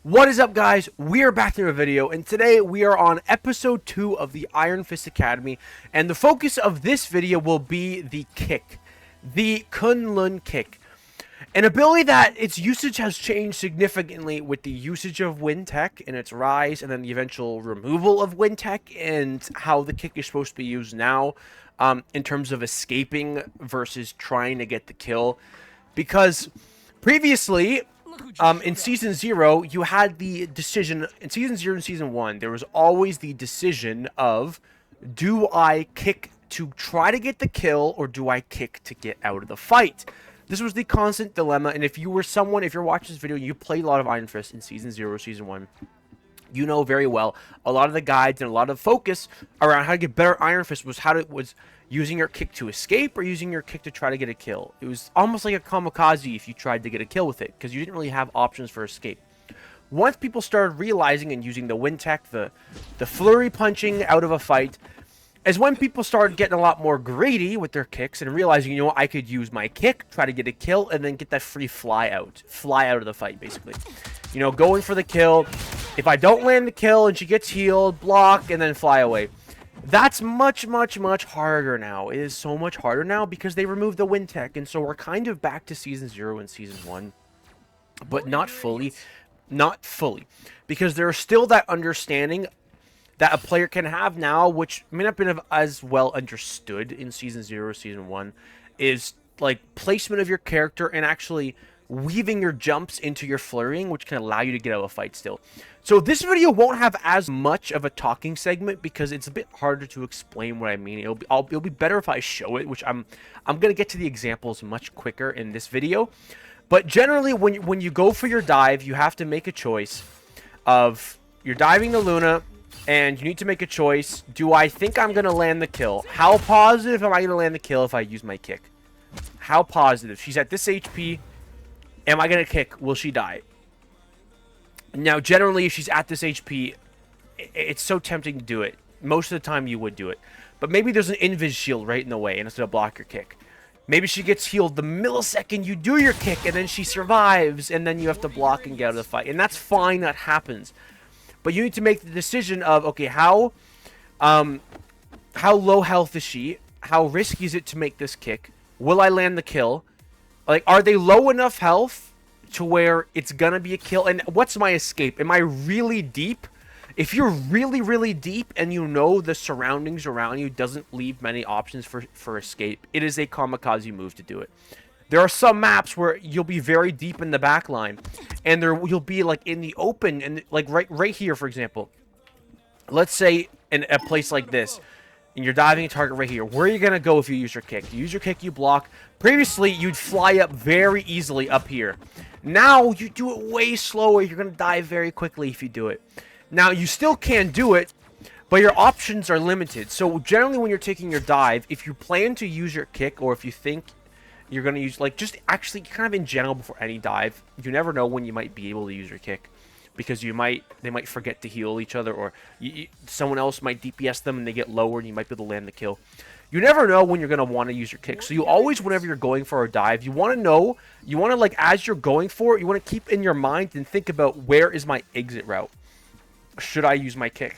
What is up, guys? We are back to a video, and today we are on episode 2 of the Iron Fist Academy, and the focus of this video will be the kick, the Kunlun kick, an ability that its usage has changed significantly with the usage of wind tech and its rise, and then the eventual removal of wind tech, and how the kick is supposed to be used now in terms of escaping versus trying to get the kill, because previously in Season 0, you had the decision. In Season 0 and Season 1, there was always the decision of, do I kick to try to get the kill, or do I kick to get out of the fight? This was the constant dilemma, and if you're watching this video, you played a lot of Iron Fist in Season 0, Season 1, you know very well, a lot of the guides and a lot of focus around how to get better Iron Fist was using your kick to escape or using your kick to try to get a kill. It was almost like a kamikaze if you tried to get a kill with it, because you didn't really have options for escape. Once people started realizing and using the wind tech, the flurry punching out of a fight, is when people started getting a lot more greedy with their kicks and realizing, you know what, I could use my kick, try to get a kill, and then get that free fly out of the fight, basically. You know, going for the kill. If I don't land the kill and she gets healed, block, and then fly away. That's much, much, much harder now. It is so much harder now because they removed the wind tech, and so we're kind of back to Season 0 and Season 1. But not fully. Not fully. Because there's still that understanding that a player can have now, which may not have been as well understood in Season 0 or Season 1, is like placement of your character and actually weaving your jumps into your flurrying, which can allow you to get out of a fight still. So this video won't have as much of a talking segment because it's a bit harder to explain what I mean. It'll be better if I show it, which I'm gonna get to the examples much quicker in this video. But generally, when you go for your dive, you have to make a choice of, you're diving the Luna, and you need to make a choice. Do I think I'm gonna land the kill? How positive am I gonna land the kill if I use my kick? How positive? She's at this HP. Am I going to kick? Will she die? Now, generally, if she's at this HP, it's so tempting to do it. Most of the time, you would do it. But maybe there's an invis shield right in the way, and it's going to block your kick. Maybe she gets healed the millisecond you do your kick, and then she survives, and then you have to block and get out of the fight. And that's fine, that happens. But you need to make the decision of, okay, how low health is she? How risky is it to make this kick? Will I land the kill? Like, are they low enough health to where it's gonna be a kill? And what's my escape? Am I really deep? If you're really, really deep and you know the surroundings around you doesn't leave many options for escape, it is a kamikaze move to do it. There are some maps where you'll be very deep in the back line, and you'll be like in the open, and like right here, for example. Let's say in a place like this, and you're diving a target right here. Where are you going to go if you use your kick? You use your kick, you block. Previously, you'd fly up very easily up here. Now, you do it way slower. You're going to die very quickly if you do it. Now, you still can do it, but your options are limited. So, generally, when you're taking your dive, if you plan to use your kick, or if you think you're going to use, like, just actually kind of in general before any dive, you never know when you might be able to use your kick. Because they might forget to heal each other, or someone else might DPS them and they get lower and you might be able to land the kill. You never know when you're going to want to use your kick. So you always, whenever you're going for a dive, you want to know, like, as you're going for it, you want to keep in your mind and think about, where is my exit route? Should I use my kick?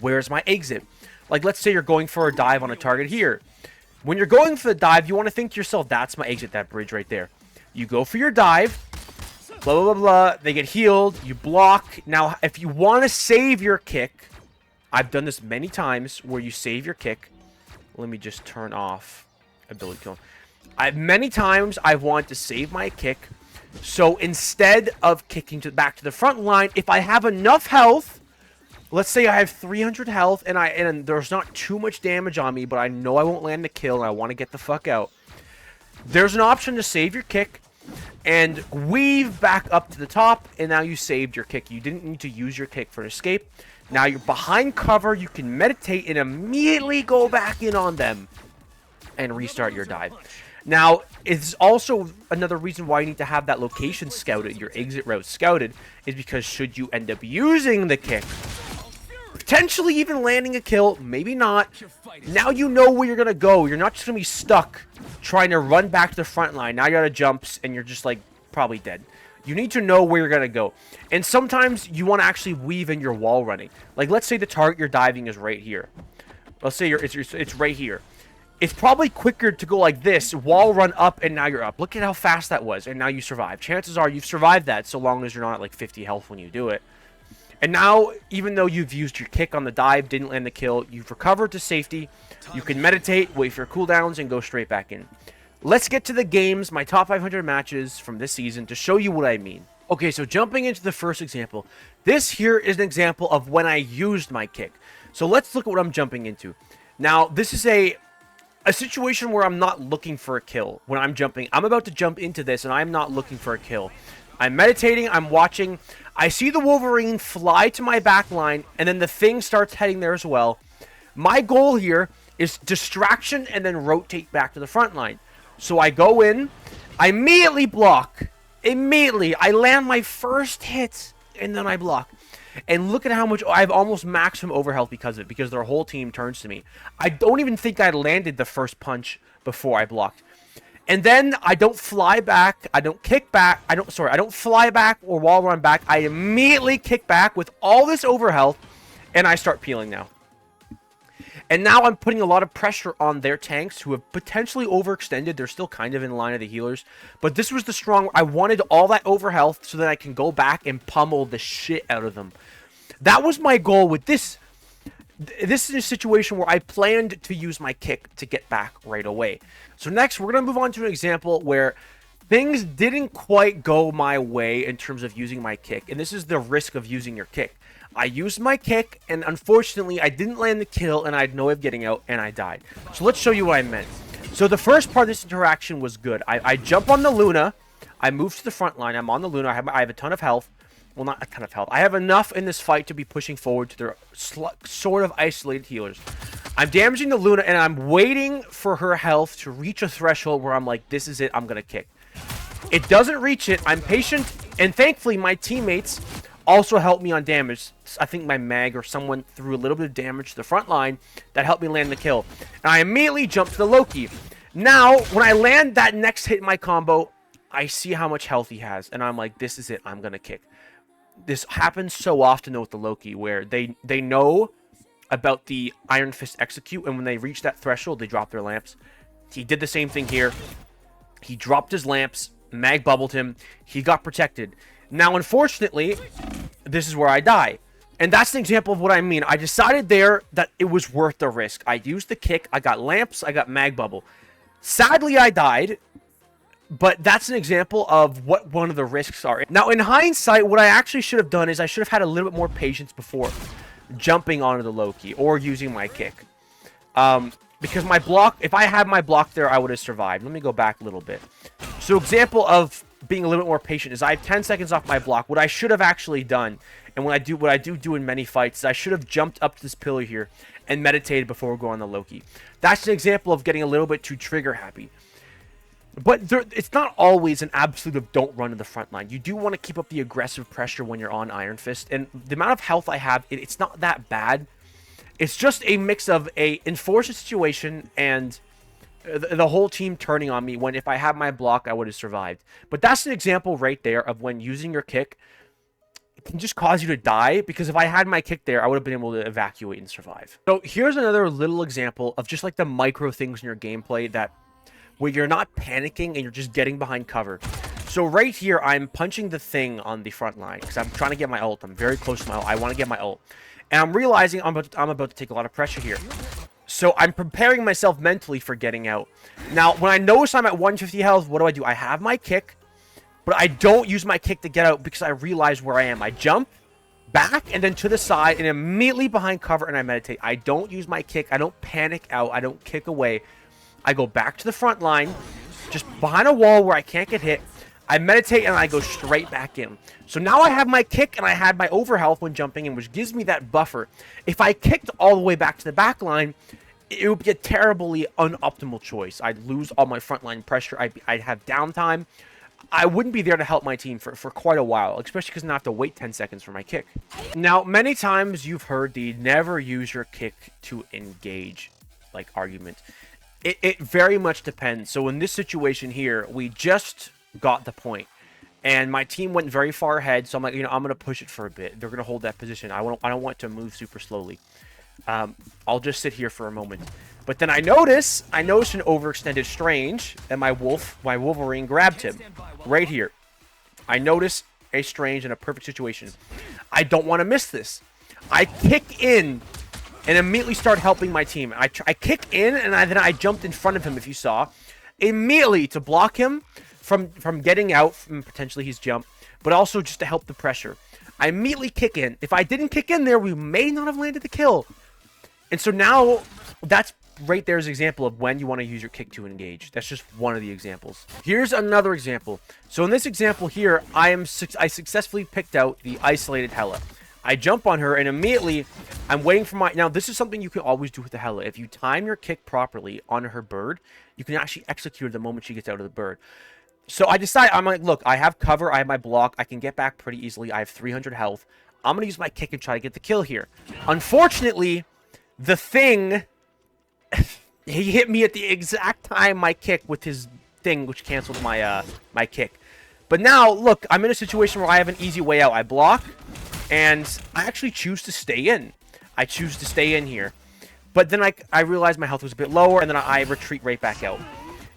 Where's my exit? Like, let's say you're going for a dive on a target here. When you're going for the dive, you want to think to yourself, that's my exit, that bridge right there. You go for your dive. Blah, blah, blah, blah. They get healed. You block. Now, if you want to save your kick, I've done this many times where you save your kick. Let me just turn off ability kill. Many times I've wanted to save my kick. So instead of kicking back to the front line, if I have enough health, let's say I have 300 health and there's not too much damage on me, but I know I won't land the kill and I want to get the fuck out. There's an option to save your kick and weave back up to the top, and now you saved your kick. You didn't need to use your kick for an escape. Now you're behind cover, you can meditate and immediately go back in on them and restart your dive. Now, it's also another reason why you need to have that location scouted, your exit route scouted, is because should you end up using the kick, potentially even landing a kill, maybe not, now you know where you're going to go. You're not just going to be stuck trying to run back to the front line. Now you're out of jumps and you're just like probably dead. You need to know where you're going to go. And sometimes you want to actually weave in your wall running. Like, let's say the target you're diving is right here. Let's say it's right here. It's probably quicker to go like this, wall run up, and now you're up. Look at how fast that was, and now you survive. Chances are you've survived that so long as you're not at like 50 health when you do it. And now, even though you've used your kick on the dive, didn't land the kill, you've recovered to safety. You can meditate, wait for your cooldowns, and go straight back in. Let's get to the games, my top 500 matches from this season, to show you what I mean. Okay, so jumping into the first example. This here is an example of when I used my kick. So let's look at what I'm jumping into. Now, this is a situation where I'm not looking for a kill when I'm jumping. I'm about to jump into this, and I'm not looking for a kill. I'm meditating, I'm watching. I see the Wolverine fly to my back line, and then the thing starts heading there as well. My goal here is distraction and then rotate back to the front line. So I go in, I immediately block. Immediately, I land my first hit, and then I block. And look at how much I have almost maximum overhealth because of it, because their whole team turns to me. I don't even think I landed the first punch before I blocked. And then I don't fly back, I don't kick back, I don't fly back or wall run back. I immediately kick back with all this overhealth, and I start peeling now. And now I'm putting a lot of pressure on their tanks who have potentially overextended. They're still kind of in line of the healers. But this was the strong... I wanted all that overhealth so that I can go back and pummel the shit out of them. That was my goal with this. This is a situation where I planned to use my kick to get back right away. So next, we're going to move on to an example where things didn't quite go my way in terms of using my kick. And this is the risk of using your kick. I used my kick, and unfortunately, I didn't land the kill, and I had no way of getting out, and I died. So let's show you what I meant. So the first part of this interaction was good. I jump on the Luna. I move to the front line. I'm on the Luna. I have a ton of health. Well, not a ton of health. I have enough in this fight to be pushing forward to their sort of isolated healers. I'm damaging the Luna, and I'm waiting for her health to reach a threshold where I'm like, this is it. I'm going to kick. It doesn't reach it. I'm patient, and thankfully, my teammates also helped me on damage. I think my mag or someone threw a little bit of damage to the front line that helped me land the kill. And I immediately jumped to the Loki. Now, when I land that next hit in my combo, I see how much health he has. And I'm like, this is it. I'm going to kick. This happens so often with the Loki, where they know about the Iron Fist execute, and when they reach that threshold, they drop their lamps. He did the same thing here. He dropped his lamps. Mag bubbled him. He got protected. Now, unfortunately, this is where I die. And that's an example of what I mean. I decided there that it was worth the risk. I used the kick. I got lamps. I got mag bubble. Sadly, I died. But that's an example of what one of the risks are. Now, in hindsight, what I actually should have done is I should have had a little bit more patience before jumping onto the Loki or using my kick. Because my block, if I had my block there, I would have survived. Let me go back a little bit. So example of being a little bit more patient is I have 10 seconds off my block. What I should have actually done, and what I do in many fights, is I should have jumped up to this pillar here and meditated before we go on the Loki. That's an example of getting a little bit too trigger happy. But it's not always an absolute of don't run to the front line. You do want to keep up the aggressive pressure when you're on Iron Fist. And the amount of health I have, it's not that bad. It's just a mix of a enforced situation and the whole team turning on me, when if I had my block, I would have survived. But that's an example right there of when using your kick can just cause you to die, because if I had my kick there, I would have been able to evacuate and survive. So here's another little example of just like the micro things in your gameplay that where you're not panicking and you're just getting behind cover. So right here, I'm punching the thing on the front line because I'm trying to get my ult. I'm very close to my ult. I want to get my ult. And I'm realizing I'm about to take a lot of pressure here. So I'm preparing myself mentally for getting out. Now, when I notice I'm at 150 health, what do? I have my kick, but I don't use my kick to get out because I realize where I am. I jump back and then to the side and immediately behind cover, and I meditate. I don't use my kick. I don't panic out. I don't kick away. I go back to the front line, just behind a wall where I can't get hit. I meditate and I go straight back in. So now I have my kick and I had my overhealth when jumping in, which gives me that buffer. If I kicked all the way back to the back line, it would be a terribly unoptimal choice. I'd lose all my frontline pressure. I'd have downtime. I wouldn't be there to help my team for quite a while, especially because I have to wait 10 seconds for my kick. Now, many times you've heard the never use your kick to engage like argument. It very much depends. So in this situation here, we just got the point. And my team went very far ahead, so I'm like, I'm going to push it for a bit. They're going to hold that position. I don't want to move super slowly. I'll just sit here for a moment. But then I noticed an overextended Strange, and my Wolverine grabbed him right here. I notice a Strange in a perfect situation. I don't want to miss this. I kick in and immediately start helping my team. I kick in, and then I jumped in front of him, if you saw, immediately to block him from getting out from potentially his jump, but also just to help the pressure. I immediately kick in. If I didn't kick in there, we may not have landed the kill. And so now, that's right there's an example of when you want to use your kick to engage. That's just one of the examples. Here's another example. So in this example here, I successfully picked out the isolated Hela. I jump on her, and immediately, I'm waiting for my... Now, this is something you can always do with the Hela. If you time your kick properly on her bird, you can actually execute her the moment she gets out of the bird. So I decide, I'm like, look, I have cover, I have my block, I can get back pretty easily, I have 300 health. I'm going to use my kick and try to get the kill here. Unfortunately, the thing, he hit me at the exact time my kick with his thing, which canceled my my kick. But now, look, I'm in a situation where I have an easy way out. I block, and I actually choose to stay in. I choose to stay in here. But then I realized my health was a bit lower, and then I retreat right back out.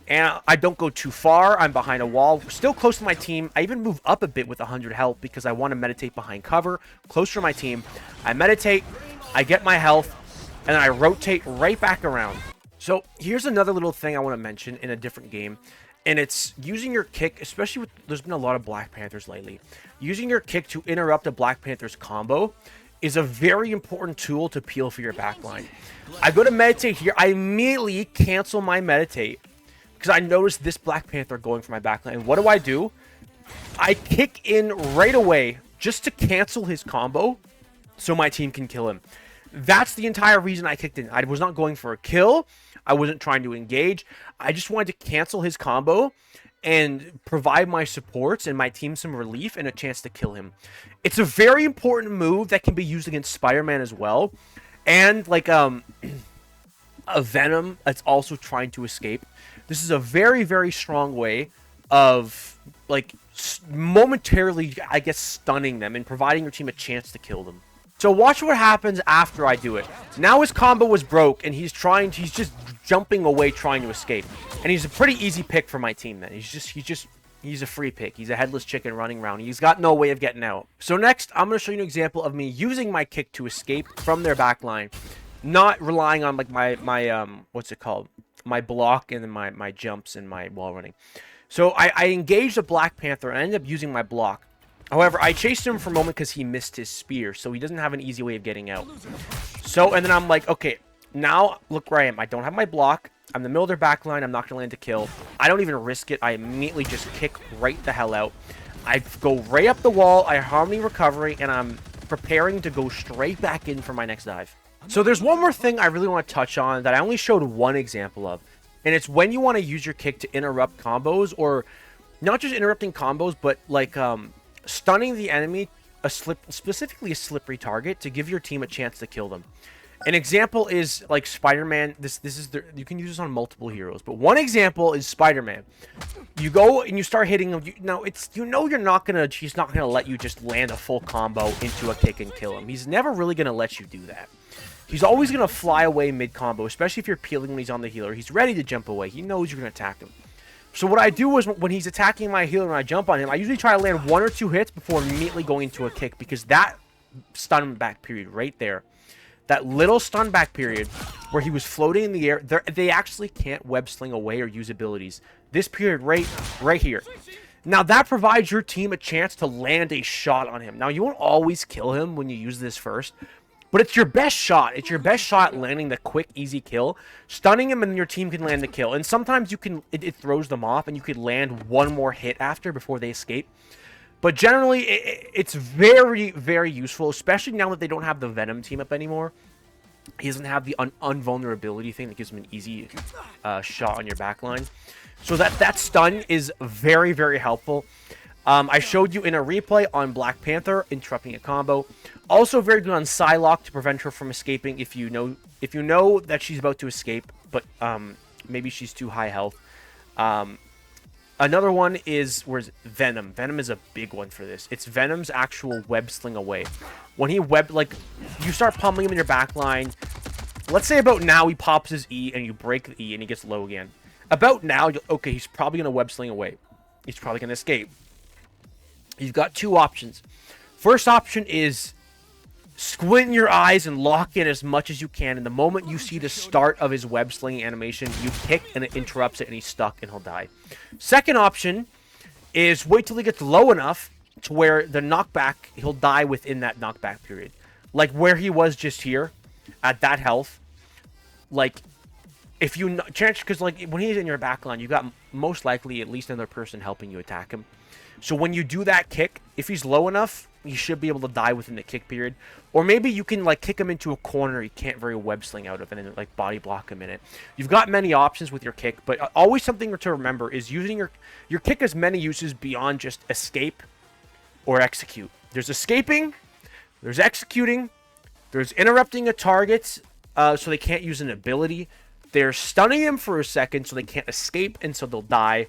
And I don't go too far. I'm behind a wall, still close to my team. I even move up a bit with 100 health because I want to meditate behind cover, closer to my team. I meditate, I get my health, and then I rotate right back around. So here's another little thing I want to mention in a different game. And it's using your kick, especially with, there's been a lot of Black Panthers lately. Using your kick to interrupt a Black Panther's combo is a very important tool to peel for your backline. I go to meditate here. I immediately cancel my meditate because I noticed this Black Panther going for my backline. And what do? I kick in right away just to cancel his combo so my team can kill him. That's the entire reason I kicked in. I was not going for a kill. I wasn't trying to engage. I just wanted to cancel his combo and provide my supports and my team some relief and a chance to kill him. It's a very important move that can be used against Spider-Man as well. And like a Venom that's also trying to escape. This is a very, very strong way of like momentarily, I guess, stunning them and providing your team a chance to kill them. So watch what happens after I do it. Now his combo was broke, and he's just jumping away trying to escape. And he's a pretty easy pick for my team then. He's a free pick. He's a headless chicken running around. He's got no way of getting out. So next, I'm going to show you an example of me using my kick to escape from their backline. Not relying on like my what's it called? My block and then my jumps and my wall running. So I engaged a Black Panther and I ended up using my block. However, I chased him for a moment because he missed his spear, so he doesn't have an easy way of getting out. So, and then I'm like, okay, now look where I am. I don't have my block. I'm in the middle of their back line. I'm not going to land a kill. I don't even risk it. I immediately just kick right the hell out. I go right up the wall. I harmony recovery, and I'm preparing to go straight back in for my next dive. So there's one more thing I really want to touch on that I only showed one example of, and it's when you want to use your kick to interrupt combos, or not just interrupting combos, but like stunning the enemy, specifically a slippery target, to give your team a chance to kill them. An example is like Spider-Man. You can use this on multiple heroes, but one example is Spider-Man. You go and you start hitting him. He's not gonna let you just land a full combo into a kick and kill him. He's never really gonna let you do that. He's always gonna fly away mid combo, especially if you're peeling when he's on the healer. He's ready to jump away. He knows you're gonna attack him. So what I do is when he's attacking my healer and I jump on him, I usually try to land 1 or 2 hits before immediately going into a kick, because that stun back period right there, that little stun back period where he was floating in the air, they actually can't web sling away or use abilities. This period right here. Now that provides your team a chance to land a shot on him. Now you won't always kill him when you use this first, but it's your best shot. It's your best shot landing the quick, easy kill. Stunning him and your team can land the kill. And sometimes it throws them off and you could land one more hit after before they escape. But generally, it's very, very useful, especially now that they don't have the Venom team up anymore. He doesn't have the unvulnerability thing that gives him an easy shot on your backline. So that stun is very, very helpful. I showed you in a replay on Black Panther interrupting a combo. Also very good on Psylocke to prevent her from escaping if you know that she's about to escape, but maybe she's too high health. Another one is where's Venom. Venom is a big one for this. It's Venom's actual web sling away. When he like, you start pummeling him in your back line. Let's say about now he pops his E and you break the E and he gets low again. About now, okay, he's probably going to web sling away. He's probably going to escape. You've got two options. First option is squint your eyes and lock in as much as you can. And the moment you see the start of his web slinging animation, you kick and it interrupts it and he's stuck and he'll die. Second option is wait till he gets low enough to where the knockback, he'll die within that knockback period. Like where he was just here at that health. Like if you chance, because like when he's in your backline, you got most likely at least another person helping you attack him. So when you do that kick, if he's low enough, you should be able to die within the kick period. Or maybe you can like kick him into a corner he can't very web sling out of and then like body block him in it. You've got many options with your kick, but always something to remember is using your kick has many uses beyond just escape or execute. There's escaping, there's executing, there's interrupting a target so they can't use an ability. They're stunning him for a second so they can't escape and so they'll die.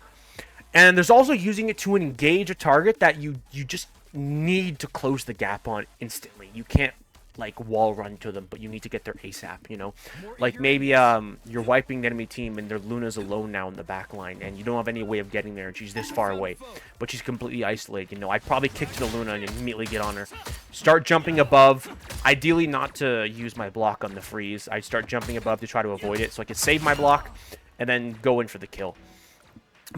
And there's also using it to engage a target that you just need to close the gap on instantly. You can't like wall run to them, but you need to get there ASAP, you know? Like maybe you're wiping the enemy team and their Luna's alone now in the back line and you don't have any way of getting there and she's this far away, but she's completely isolated. You know, I'd probably kick to the Luna and immediately get on her. Start jumping above, ideally not to use my block on the freeze. I'd start jumping above to try to avoid it so I could save my block and then go in for the kill.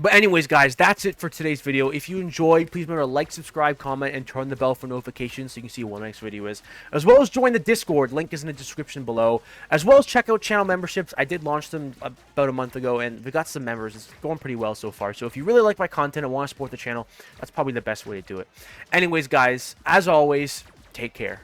But anyways, guys, that's it for today's video. If you enjoyed, please remember to like, subscribe, comment, and turn the bell for notifications so you can see when the next video is. As well as join the Discord. Link is in the description below. As well as check out channel memberships. I did launch them about a month ago, and we got some members. It's going pretty well so far. So if you really like my content and want to support the channel, that's probably the best way to do it. Anyways, guys, as always, take care.